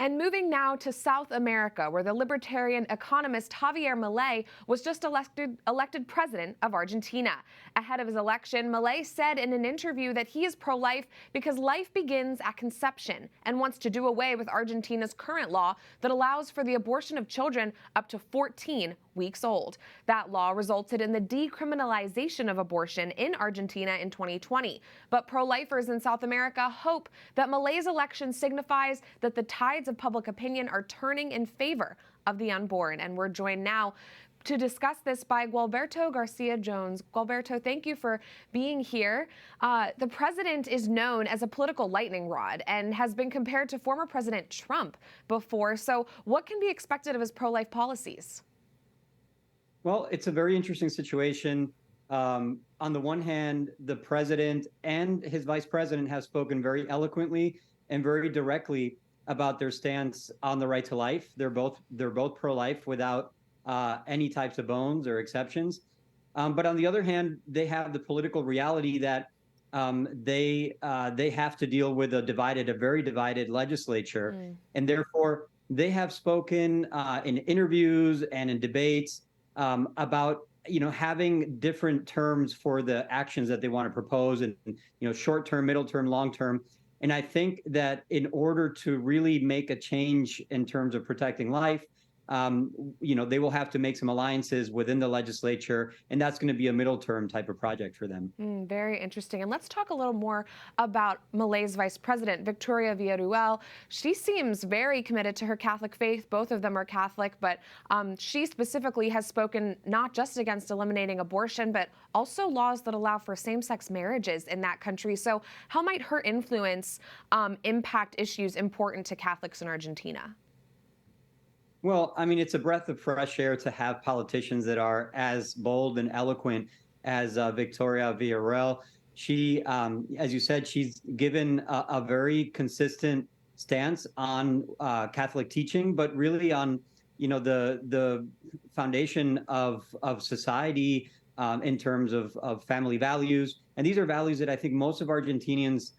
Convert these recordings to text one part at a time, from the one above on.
And moving now to South America, where the libertarian economist Javier Milei was just elected president of Argentina. Ahead of his election, Milei said in an interview that he is pro-life because life begins at conception and wants to do away with Argentina's current law that allows for the abortion of children up to 14 weeks old. That law resulted in the decriminalization of abortion in Argentina in 2020. But pro-lifers in South America hope that Milei's election signifies that the tides of public opinion are turning in favor of the unborn. And we're joined now to discuss this by Gualberto Garcia Jones. Gualberto, thank you for being here. The president is known as a political lightning rod and has been compared to former President Trump before. So what can be expected of his pro-life policies? Well, it's a very interesting situation. On the one hand, the president and his vice president have spoken very eloquently and very directly about their stance on the right to life. They're both pro-life without any types of bones or exceptions. But on the other hand, they have the political reality that they have to deal with a very divided legislature, and therefore they have spoken in interviews and in debates about having different terms for the actions that they want to propose, and short term, middle term, long term. And I think that in order to really make a change in terms of protecting life, they will have to make some alliances within the legislature, and that's going to be a middle term type of project for them. Very interesting. And let's talk a little more about Milei's vice president, Victoria Villarruel. She seems very committed to her Catholic faith. Both of them are Catholic, but she specifically has spoken not just against eliminating abortion, but also laws that allow for same-sex marriages in that country. So how might her influence impact issues important to Catholics in Argentina? Well, I mean, it's a breath of fresh air to have politicians that are as bold and eloquent as Victoria Villarruel. She, as you said, she's given a very consistent stance on Catholic teaching, but really on, the foundation of society in terms of family values. And these are values that I think most of Argentinians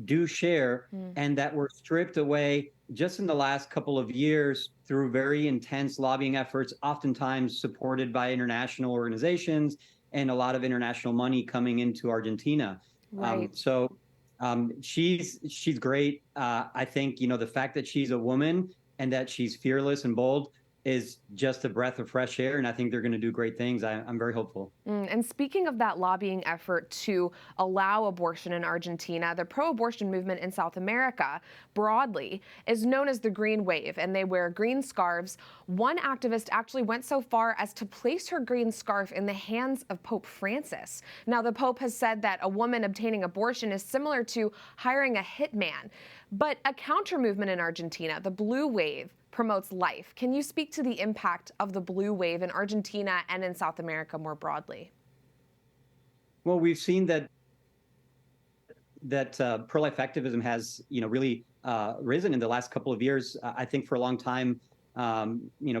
do share, and that were stripped away just in the last couple of years through very intense lobbying efforts, oftentimes supported by international organizations and a lot of international money coming into Argentina. Right. She's great. I think, the fact that she's a woman and that she's fearless and bold is just a breath of fresh air, and I think they're going to do great things. I'm very hopeful. And speaking of that lobbying effort to allow abortion in Argentina, the pro-abortion movement in South America broadly is known as the Green Wave, and they wear green scarves. One activist actually went so far as to place her green scarf in the hands of Pope Francis. Now, the Pope has said that a woman obtaining abortion is similar to hiring a hitman. But a counter movement in Argentina, the Blue Wave, promotes life. Can you speak to the impact of the Blue Wave in Argentina and in South America more broadly? Well, we've seen that pro-life activism has, really risen in the last couple of years. I think for a long time,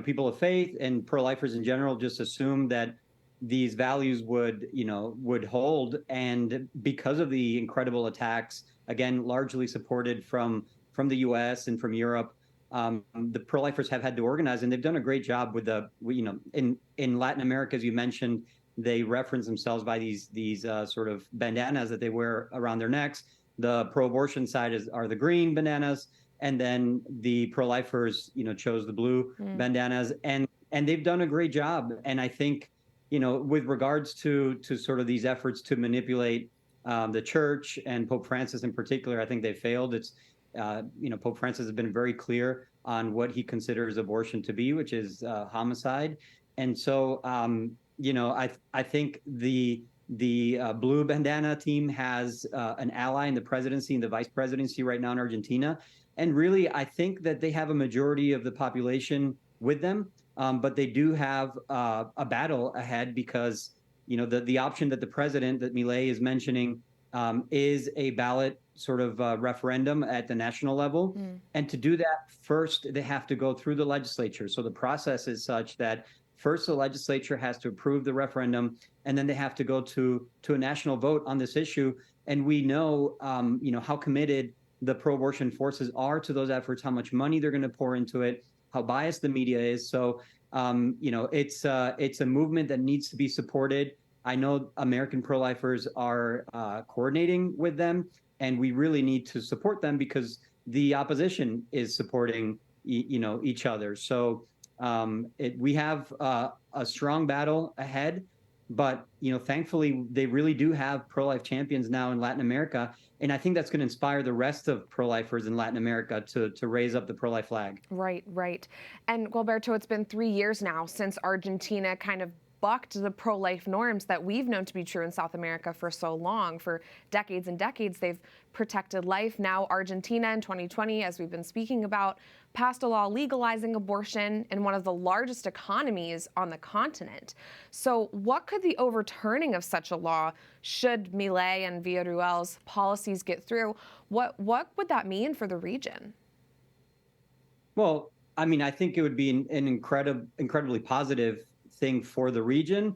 people of faith and pro-lifers in general just assumed that these values would hold. And because of the incredible attacks, again, largely supported from the U.S. and from Europe, the pro-lifers have had to organize, and they've done a great job with in Latin America, as you mentioned, they reference themselves by these sort of bandanas that they wear around their necks. The pro-abortion side are the green bandanas, and then the pro-lifers, chose the blue bandanas, and they've done a great job. And I think, with regards to sort of these efforts to manipulate the church and Pope Francis in particular, I think they failed. It's Pope Francis has been very clear on what he considers abortion to be, which is homicide. And so, I think the blue bandana team has an ally in the presidency and the vice presidency right now in Argentina. And really, I think that they have a majority of the population with them, but they do have a battle ahead because, the option that the president, that Milei is mentioning, is a ballot sort of referendum at the national level. And to do that, first, they have to go through the legislature. So the process is such that first the legislature has to approve the referendum, and then they have to go to a national vote on this issue. And we know, how committed the pro-abortion forces are to those efforts, how much money they're going to pour into it, how biased the media is. So, it's a movement that needs to be supported. I know American pro-lifers are coordinating with them, and we really need to support them because the opposition is supporting, each other. So we have a strong battle ahead. But, thankfully, they really do have pro-life champions now in Latin America. And I think that's going to inspire the rest of pro-lifers in Latin America to raise up the pro-life flag. Right, right. And Gualberto, it's been 3 years now since Argentina kind of bucked the pro-life norms that we've known to be true in South America for so long. For decades and decades, they've protected life. Now Argentina in 2020, as we've been speaking about, passed a law legalizing abortion in one of the largest economies on the continent. So what could the overturning of such a law, should Milei and Villarruel's policies get through, what would that mean for the region? Well, I mean, I think it would be an incredibly positive thing for the region,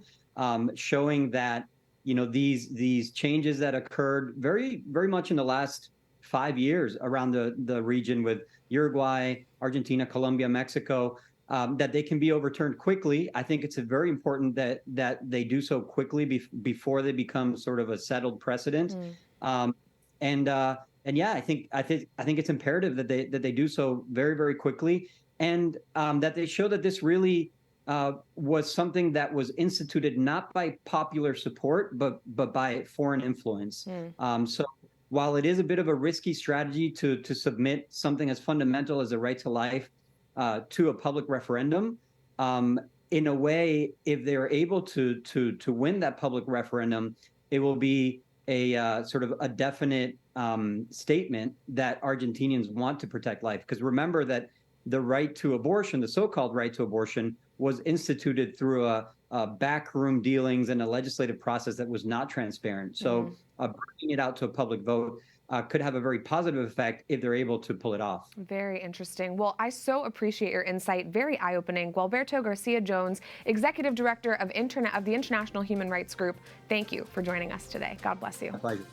showing that these changes that occurred very much in the last 5 years around the region with Uruguay, Argentina, Colombia, Mexico, that they can be overturned quickly. I think it's very important that they do so quickly before they become sort of a settled precedent. And yeah, I think it's imperative that they do so very quickly, and that they show that this really was something that was instituted not by popular support, but by foreign influence. So while it is a bit of a risky strategy to submit something as fundamental as the right to life to a public referendum, in a way, if they are able to win that public referendum, it will be a sort of a definite statement that Argentinians want to protect life. Because remember that the right to abortion, the so-called right to abortion, was instituted through a backroom dealings and a legislative process that was not transparent. So bringing it out to a public vote could have a very positive effect if they're able to pull it off. Very interesting. Well, I so appreciate your insight. Very eye-opening. Gualberto Garcia Jones, Executive Director of the International Human Rights Group. Thank you for joining us today. God bless you. My pleasure.